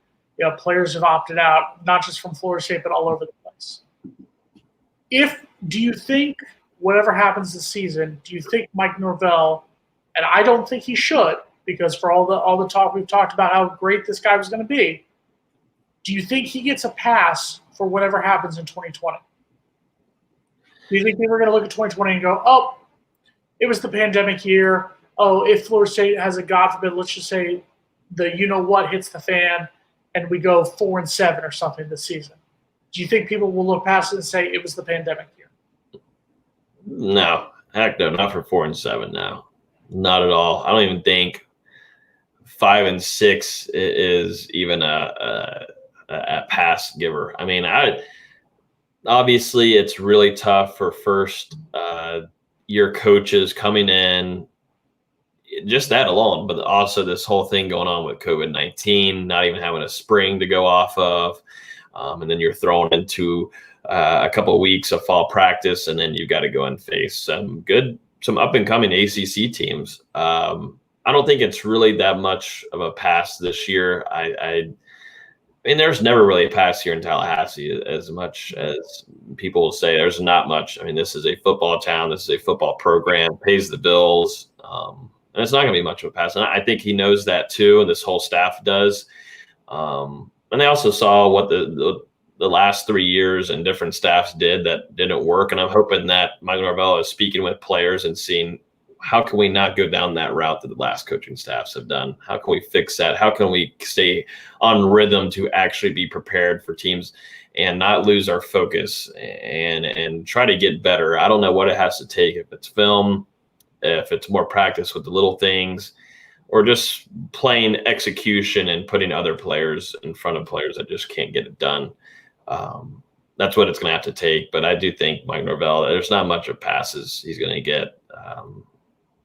Players have opted out, not just from Florida State, but all over the place. Do you think whatever happens this season, do you think Mike Norvell, and I don't think he should, because for all the talk we've talked about how great this guy was going to be, do you think he gets a pass for whatever happens in 2020? Do you think people are going to look at 2020 and go, oh, it was the pandemic year. Oh, if Florida State has a, God forbid, let's just say the you-know-what hits the fan and we go 4-7 or something this season. Do you think people will look past it and say it was the pandemic year? No, heck no, not for 4-7 now. Not at all. I don't even think 5-6 is even a pass giver. I mean, obviously it's really tough for first year coaches coming in, just that alone, but also this whole thing going on with COVID-19, not even having a spring to go off of. And then you're thrown into a couple of weeks of fall practice, and then you've got to go and face some up and coming ACC teams. I don't think it's really that much of a pass this year. I mean, there's never really a pass here in Tallahassee, as much as people will say. There's not much. I mean, this is a football town. This is a football program, pays the bills, and it's not going to be much of a pass. And I think he knows that too, and this whole staff does. And they also saw what the last 3 years and different staffs did that didn't work. And I'm hoping that Mike Norvell is speaking with players and seeing how can we not go down that route that the last coaching staffs have done? How can we fix that? How can we stay on rhythm to actually be prepared for teams and not lose our focus and try to get better? I don't know what it has to take, if it's film, if it's more practice with the little things, or just plain execution and putting other players in front of players that just can't get it done. That's what it's going to have to take. But I do think Mike Norvell, there's not much of passes he's going to get.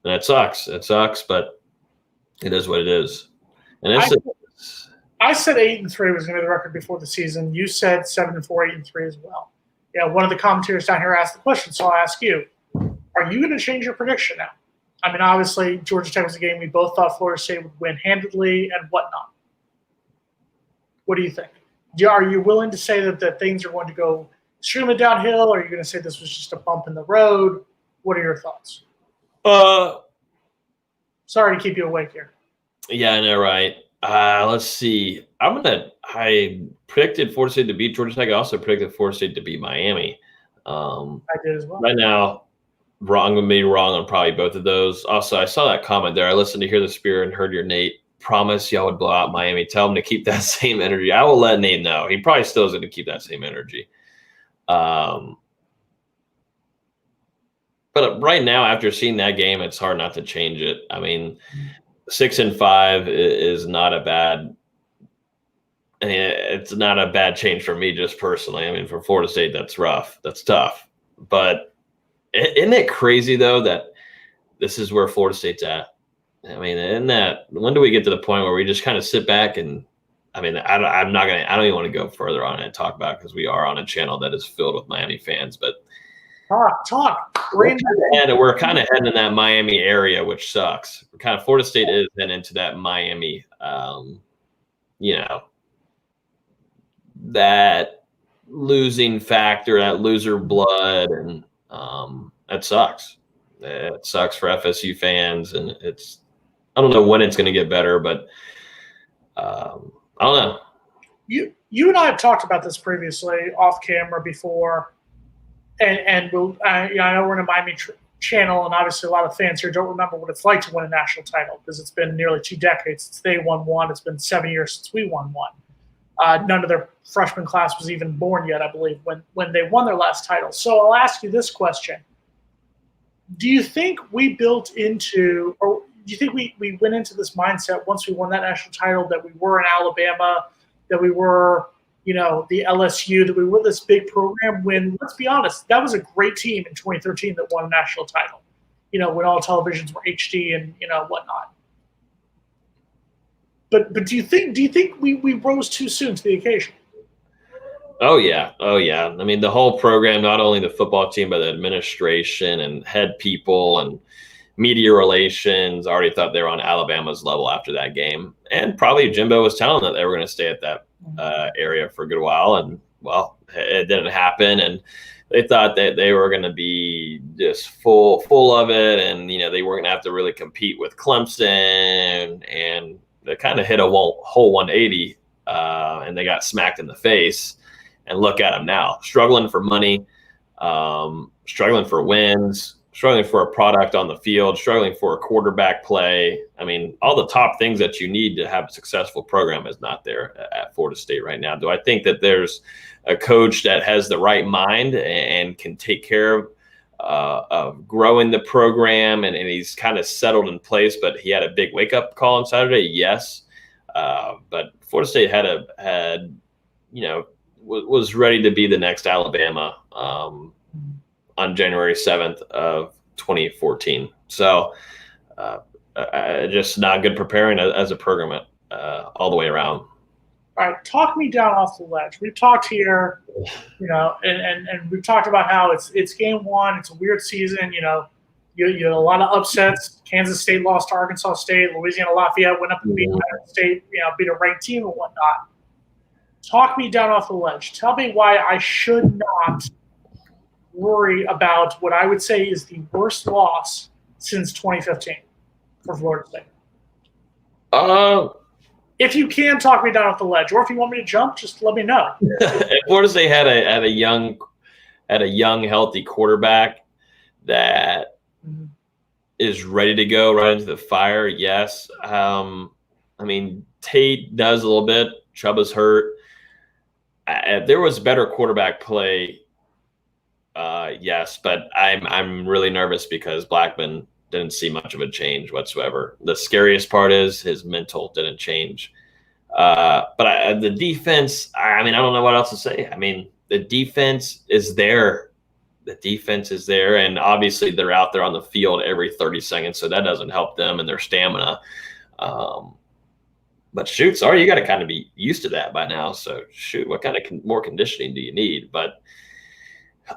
And it sucks. It sucks, but it is what it is. And I, it's I said 8-3 was going to be the record before the season. You said 7-4, 8-3 as well. Yeah, one of the commentators down here asked the question, so I'll ask you: are you going to change your prediction now? I mean, obviously, Georgia Tech was a game we both thought Florida State would win handedly and whatnot. What do you think? Are you willing to say that things are going to go extremely downhill, or are you going to say this was just a bump in the road? What are your thoughts? Sorry to keep you awake here. Yeah, I know, right? Let's see. I predicted Florida State to beat Georgia Tech. I also predicted Florida State to beat Miami. I did as well. Right now, I'm going to be wrong on probably both of those. Also, I saw that comment there. I listened to Hear the Spirit and heard your Nate promise y'all would blow out Miami. Tell him to keep that same energy. I will let Nate know. He probably still is going to keep that same energy. But right now, after seeing that game, it's hard not to change it. I mean, 6-5 is not a bad. It's not a bad change for me, just personally. I mean, for Florida State, that's rough. That's tough. But isn't it crazy though that this is where Florida State's at? I mean, when do we get to the point where we just kind of sit back and? I mean, I don't even want to go further on it and talk about it because we are on a channel that is filled with Miami fans, but. Talk. We're kind of heading in that Miami area, which sucks. Florida State is heading into that Miami, that losing factor, that loser blood, and that sucks. It sucks for FSU fans, and I don't know when it's going to get better, but I don't know. You and I have talked about this previously off camera before. And I know we're in a Miami channel, and obviously a lot of fans here don't remember what it's like to win a national title because it's been nearly 2 decades since they won one. It's been 7 years since we won one. None of their freshman class was even born yet, I believe, when they won their last title. So I'll ask you this question. Do you think we built into, or do you think we went into this mindset once we won that national title that we were in Alabama, that we were – the LSU, that we were this big program when, let's be honest, that was a great team in 2013 that won a national title, when all televisions were HD and, whatnot. But do you think we rose too soon to the occasion? Oh, yeah. I mean, the whole program, not only the football team, but the administration and head people and media relations already thought they were on Alabama's level after that game. And probably Jimbo was telling them that they were going to stay at that area for a good while, and well, it didn't happen, and they thought that they were going to be just full of it, and they weren't going to have to really compete with Clemson, and they kind of hit a whole 180, and they got smacked in the face. And look at them now, struggling for money, struggling for wins, struggling for a product on the field, struggling for a quarterback play. I mean, all the top things that you need to have a successful program is not there at Florida State right now. Do I think that there's a coach that has the right mind and can take care of growing the program, and he's kind of settled in place, but he had a big wake-up call on Saturday? Yes. But Florida State was ready to be the next Alabama on January 7th of 2014. So just not good preparing as a program all the way around. All right, talk me down off the ledge. We've talked here, and we've talked about how it's game one. It's a weird season. You had a lot of upsets. Kansas State lost to Arkansas State. Louisiana Lafayette went up and beat Ohio State. Beat a ranked team and whatnot. Talk me down off the ledge. Tell me why I should not worry about what I would say is the worst loss since 2015 for Florida State. If you can, talk me down off the ledge, or if you want me to jump, just let me know. If Florida State had a young, healthy quarterback that is ready to go right into the fire, yes. I mean, Tate does a little bit. Chuba's hurt. There was better quarterback play. Yes, but I'm really nervous because Blackman didn't see much of a change whatsoever. The scariest part is his mental didn't change. But the defense, I mean, I don't know what else to say. I mean, the defense is there. The defense is there, and obviously they're out there on the field every 30 seconds, so that doesn't help them and their stamina. But shoot, sorry, you got to kind of be used to that by now. So shoot, what kind of more conditioning do you need? But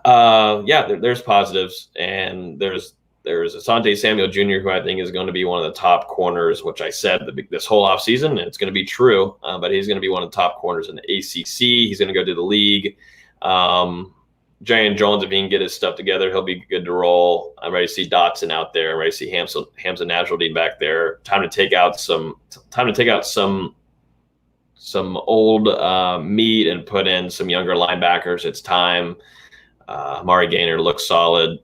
yeah, there's positives, and there's Asante Samuel Jr., who I think is going to be one of the top corners, which I said this whole offseason, and it's going to be true. But he's going to be one of the top corners in the ACC. He's going to go to the league. Jarian Jones, if he can get his stuff together, he'll be good to roll. I'm ready to see Dotson out there. I'm ready to see Hamza Nasruddin back there. Time to take out some old meat and put in some younger linebackers. It's time. Amari Gaynor looks solid.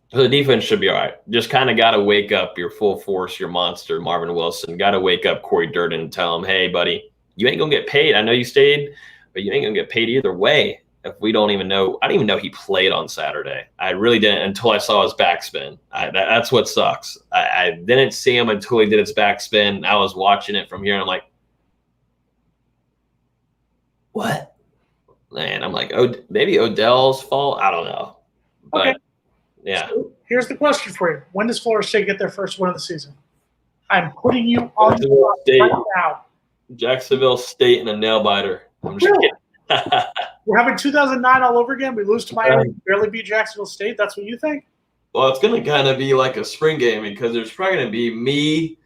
So the defense should be all right. Just kind of got to wake up your full force, your monster, Marvin Wilson. Got to wake up Corey Durden and tell him, hey, buddy, you ain't going to get paid. I know you stayed, but you ain't going to get paid either way. If we don't even know, I didn't even know he played on Saturday. I really didn't until I saw his backspin. That's what sucks. I didn't see him until he did his backspin. I was watching it from here, and I'm like, what? Man, I'm like, oh, maybe Odell's fault. I don't know. But, okay. Yeah. So here's the question for you. When does Florida State get their first win of the season? I'm putting you on the spot right now. Jacksonville State and a nail biter. I'm just kidding. We're having 2009 all over again. We lose to Miami, barely beat Jacksonville State. That's what you think? Well, it's going to kind of be like a spring game because there's probably going to be me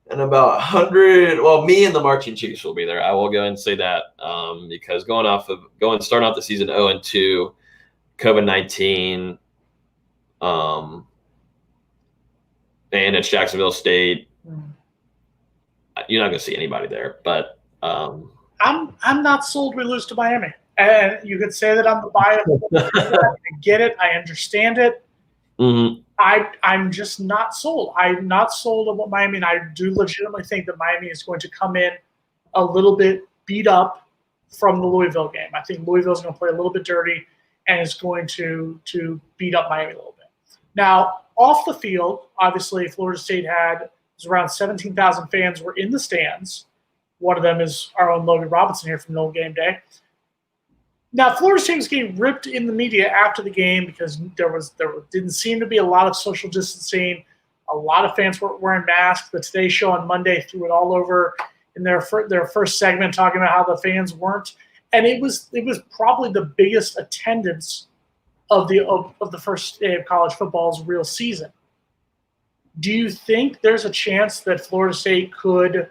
and about 100. Well, me and the Marching Chiefs will be there. I will go and say that because starting off the season 0-2, COVID-19, and it's Jacksonville State. You're not going to see anybody there, but I'm not sold we lose to Miami. And you could say that I'm the bias. I get it. I understand it. Mm-hmm. I'm just not sold. I'm not sold on what Miami, and I do legitimately think that Miami is going to come in a little bit beat up from the Louisville game. I think Louisville is going to play a little bit dirty and is going to beat up Miami a little bit. Now, off the field, obviously, Florida State was around 17,000 fans were in the stands. One of them is our own Logan Robinson here from No Game Day. Now, Florida State was getting ripped in the media after the game because there didn't seem to be a lot of social distancing. A lot of fans weren't wearing masks. The Today Show on Monday threw it all over in their first segment, talking about how the fans weren't. And it was probably the biggest attendance of the first day of college football's real season. Do you think there's a chance that Florida State could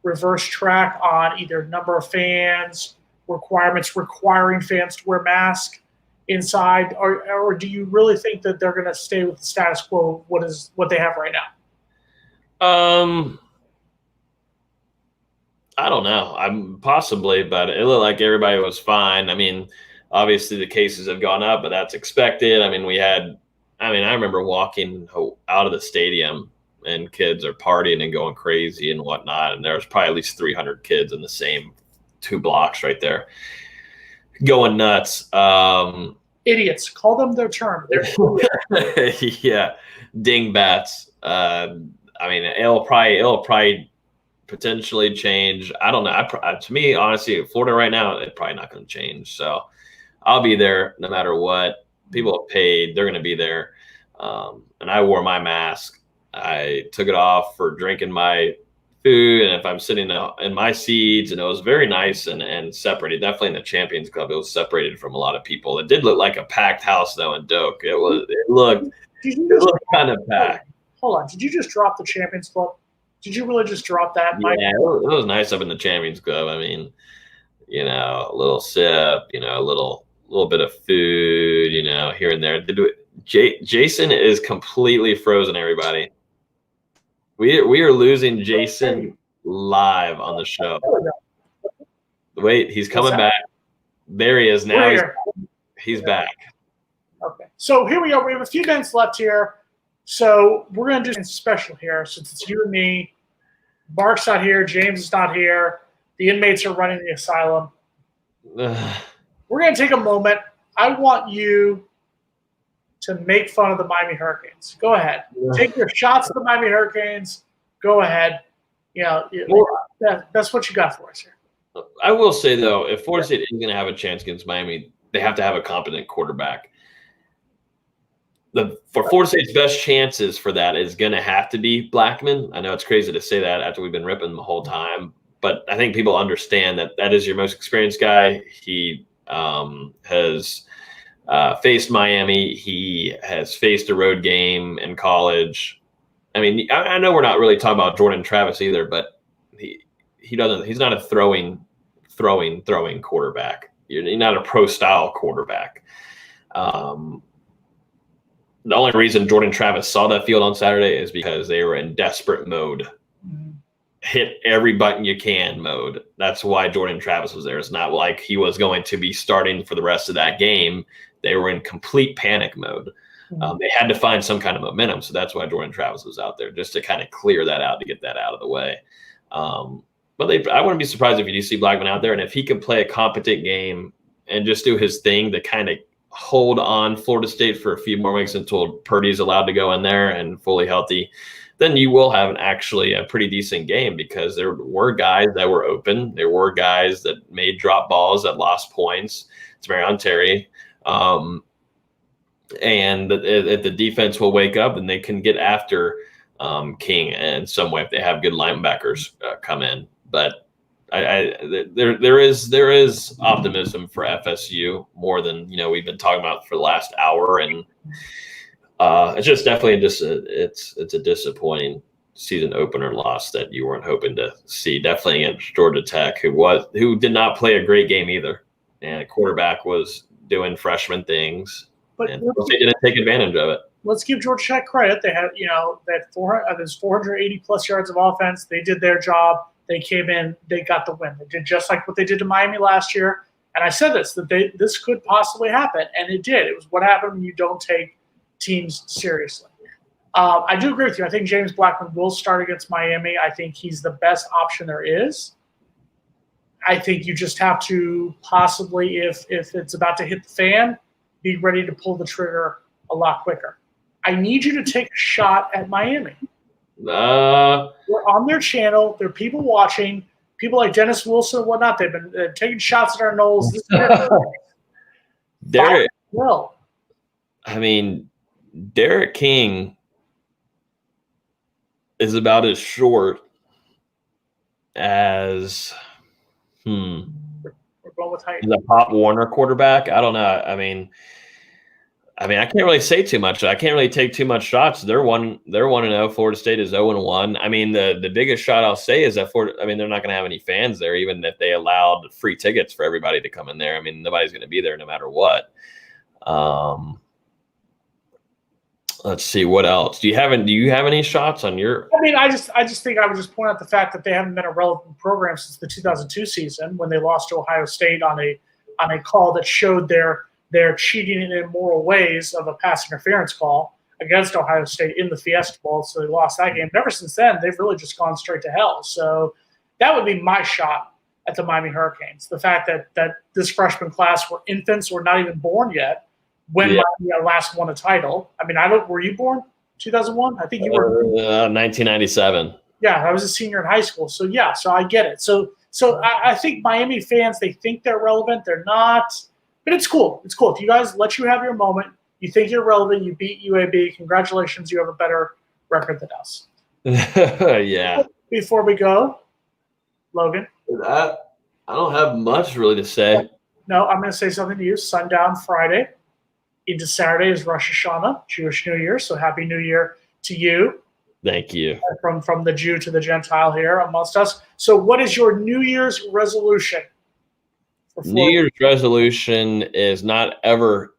reverse track on either number of fans, requirements requiring fans to wear masks inside, or do you really think that they're going to stay with the status quo, what they have right now? I don't know. I'm possibly, but it looked like everybody was fine. I mean, obviously the cases have gone up, but that's expected. I mean, I remember walking out of the stadium and kids are partying and going crazy and whatnot. And there was probably at least 300 kids in the same 2 blocks right there going nuts. Idiots. Call them their term. Yeah. Dingbats. I mean, it'll probably potentially change. I don't know. To me, honestly, Florida right now, it's probably not going to change. So I'll be there no matter what. People have paid. They're going to be there. And I wore my mask. I took it off for drinking my food. And if I'm sitting in my seats, and it was very nice and separated, definitely in the Champions Club, it was separated from a lot of people. It did look like a packed house though in Doak. It looked kind of packed. Hold on. Did you just drop the Champions Club? Did you really just drop that? Yeah, it was nice up in the Champions Club. I mean, a little sip, a little bit of food, here and there. Jason is completely frozen, everybody. We are losing Jason live on the show. Wait, he's coming back. There he is now. He's back. Okay. So here we are. We have a few minutes left here. So we're going to do something special here since it's you and me. Mark's not here. James is not here. The inmates are running the asylum. We're going to take a moment. I want you to make fun of the Miami Hurricanes. Go ahead. Take your shots at the Miami Hurricanes. Go ahead. That's what you got for us here. I will say, though, if Florida State is going to have a chance against Miami, they have to have a competent quarterback. For Florida State's best chances for that is going to have to be Blackman. I know it's crazy to say that after we've been ripping the whole time, but I think people understand that that is your most experienced guy. He has faced Miami. He has faced a road game in college. I mean, I know we're not really talking about Jordan Travis either, but he doesn't. He's not a throwing quarterback. You're not a pro style quarterback. The only reason Jordan Travis saw that field on Saturday is because they were in desperate mode. Hit every button you can mode. That's why Jordan Travis was there. It's not like he was going to be starting for the rest of that game. They were in complete panic mode. They had to find some kind of momentum. So that's why Jordan Travis was out there, just to kind of clear that out, to get that out of the way. But I wouldn't be surprised if you do see Blackman out there. And if he can play a competent game and just do his thing to kind of hold on Florida State for a few more weeks until Purdy's allowed to go in there and fully healthy, then you will have actually a pretty decent game, because there were guys that were open. There were guys that made drop balls that lost points. It's Marion Terry. And if the defense will wake up and they can get after King in some way, if they have good linebackers come in. But there is optimism for FSU, more than we've been talking about for the last hour, and it's just definitely it's a disappointing season opener loss that you weren't hoping to see. Definitely against Georgia Tech, who did not play a great game either, and quarterback was doing freshman things, and they didn't take advantage of it. Let's give Georgia Tech credit. They had that 480 plus yards of offense. They did their job. They came in, they got the win. They did just like what they did to Miami last year. And I said this, that this could possibly happen, and it did. It was what happened when you don't take teams seriously. I do agree with you. I think James Blackman will start against Miami. I think he's the best option there is. I think you just have to possibly, if it's about to hit the fan, be ready to pull the trigger a lot quicker. I need you to take a shot at Miami. We're on their channel. There are people watching. People like Dennis Wilson and whatnot. They've been taking shots at our nose. Derek. Well, I mean, Derek King is about as short as we're going with height. The Pop Warner quarterback. I don't know. I mean, I can't really say too much. I can't really take too much shots. They're 1-0. Florida State is 0-1. I mean, the biggest shot I'll say is that they're not going to have any fans there, even if they allowed free tickets for everybody to come in there. I mean, nobody's going to be there no matter what. Let's see, what else do you have any shots on your? I mean, I just think I would just point out the fact that they haven't been a relevant program since the 2002 season, when they lost to Ohio State on a call that showed their cheating in immoral ways of a pass interference call against Ohio State in the Fiesta Bowl. So they lost that game. But ever since then, they've really just gone straight to hell. So that would be my shot at the Miami Hurricanes. The fact that this freshman class were infants, were not even born yet when Miami last won a title. I mean, were you born 2001? I think you were. 1997. Yeah, I was a senior in high school. So yeah, so I get it. So I think Miami fans, they think they're relevant. They're not. But it's cool. It's cool. If you guys let you have your moment, you think you're relevant, you beat UAB, congratulations, you have a better record than us. Yeah. Before we go, Logan. I don't have much really to say. No, I'm going to say something to you. Sundown Friday into Saturday is Rosh Hashanah, Jewish New Year. So happy New Year to you. Thank you. From the Jew to the Gentile here amongst us. So what is your New Year's resolution? New Year's resolution is not ever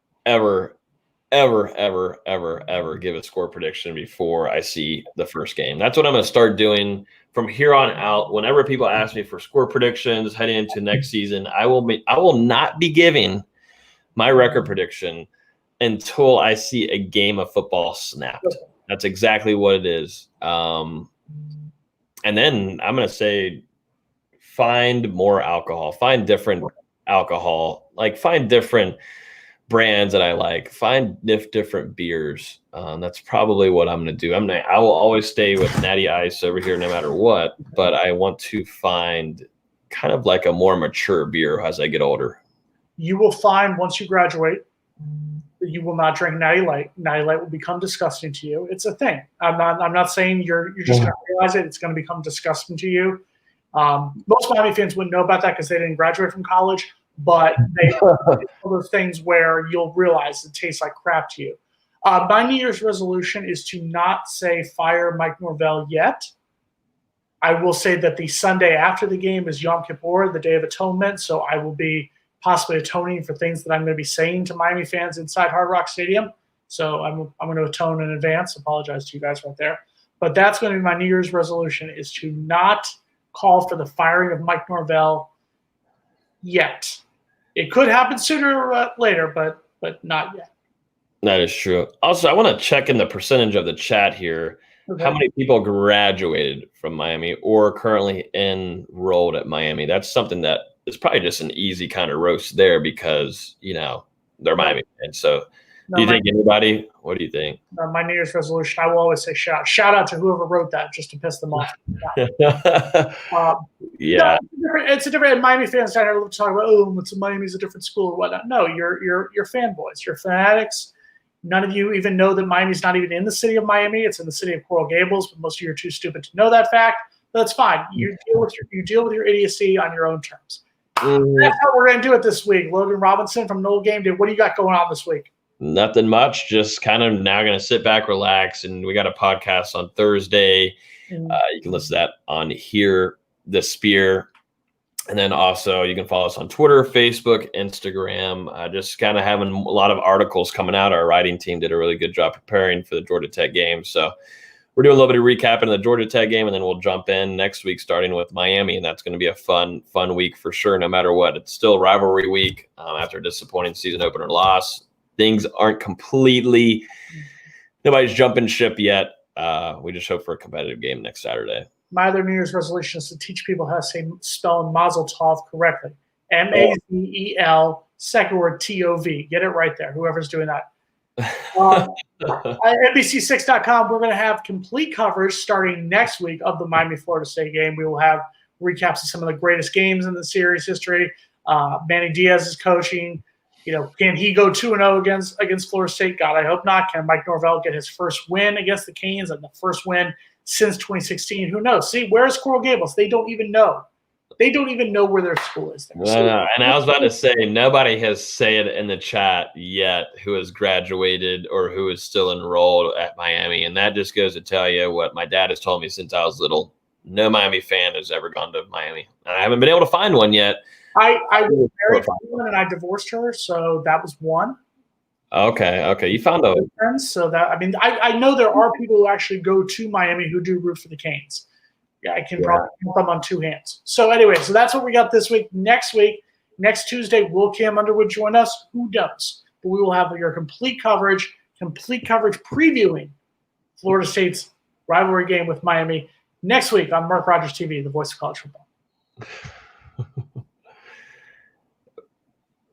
give a score prediction before I see the first game. That's what I'm going to start doing from here on out. Whenever people ask me for score predictions heading into next season, I will not be giving my record prediction until I see a game of football snapped. That's exactly what it is. And then I'm going to say, find more alcohol, find different alcohol, like find different brands that I like, find different beers. That's probably what I'm going to do. I will always stay with Natty Ice over here no matter what, but I want to find kind of like a more mature beer as I get older. You will find once you graduate that you will not drink Natty Light. Natty Light will become disgusting to you. It's a thing. I'm not saying you're just going to realize it. It's going to become disgusting to you. Most Miami fans wouldn't know about that because they didn't graduate from college, but it's one of those things where you'll realize it tastes like crap to you. My New Year's resolution is to not say fire Mike Norvell yet. I will say that the Sunday after the game is Yom Kippur, the Day of Atonement, so I will be possibly atoning for things that I'm going to be saying to Miami fans inside Hard Rock Stadium. So I'm going to atone in advance. Apologize to you guys right there. But that's going to be my New Year's resolution, is to not call for the firing of Mike Norvell yet. It could happen sooner or later, but not yet. That is true. Also, I want to check in the percentage of the chat here. Okay. How many people graduated from Miami or currently enrolled at Miami? That's something that is probably just an easy kind of roast there because, they're Miami fans. So do you think anybody? What do you think? My New Year's resolution, I will always say shout out to whoever wrote that just to piss them off. Yeah. No, it's a different Miami fans down here talk about, Miami's a different school or whatnot. No, you're fanboys. You're fanatics. None of you even know that Miami's not even in the city of Miami. It's in the city of Coral Gables, but most of you are too stupid to know that fact. That's fine. You deal with your idiocy on your own terms. That's how we're going to do it this week. Logan Robinson from Noel Game Day. What do you got going on this week? Nothing much. Just kind of now going to sit back, relax, and we got a podcast on Thursday. You can listen to that on here, The Spear. And then also you can follow us on Twitter, Facebook, Instagram. Just kind of having a lot of articles coming out. Our writing team did a really good job preparing for the Georgia Tech game. So we're doing a little bit of recapping of the Georgia Tech game, and then we'll jump in next week starting with Miami. And that's going to be a fun week for sure, no matter what. It's still rivalry week after a disappointing season opener loss. Things aren't completely – nobody's jumping ship yet. We just hope for a competitive game next Saturday. My other New Year's resolution is to teach people how to spell Mazel Tov correctly. M-A-Z-E-L, second word T-O-V. Get it right there, whoever's doing that. NBC6.com, we're going to have complete coverage starting next week of the Miami-Florida State game. We will have recaps of some of the greatest games in the series history. Manny Diaz is coaching. Can he go 2-0 against Florida State? God, I hope not. Can Mike Norvell get his first win against the Canes and the first win since 2016? Who knows? See, where's Coral Gables? They don't even know. They don't even know where their school is. No. And I was about to say, nobody has said in the chat yet who has graduated or who is still enrolled at Miami. And that just goes to tell you what my dad has told me since I was little. No Miami fan has ever gone to Miami. And I haven't been able to find one yet. I was married to one and I divorced her, so that was one. Okay. You found a friends, so that I know there are people who actually go to Miami who do root for the Canes. Yeah, I can probably count them on two hands. So anyway, so that's what we got this week. Next Tuesday, will Cam Underwood join us? Who knows? But we will have your complete coverage previewing Florida State's rivalry game with Miami next week on Mark Rogers TV, the voice of college football.